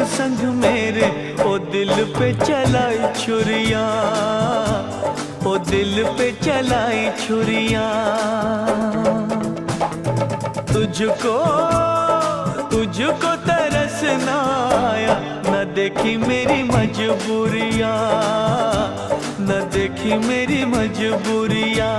संग मेरे, ओ दिल पे चलाई छुरियां, ओ दिल पे चलाई छुरियां। तुझको तुझको तरस ना आया, न देखी मेरी मजबूरियां, न देखी मेरी मजबूरियां।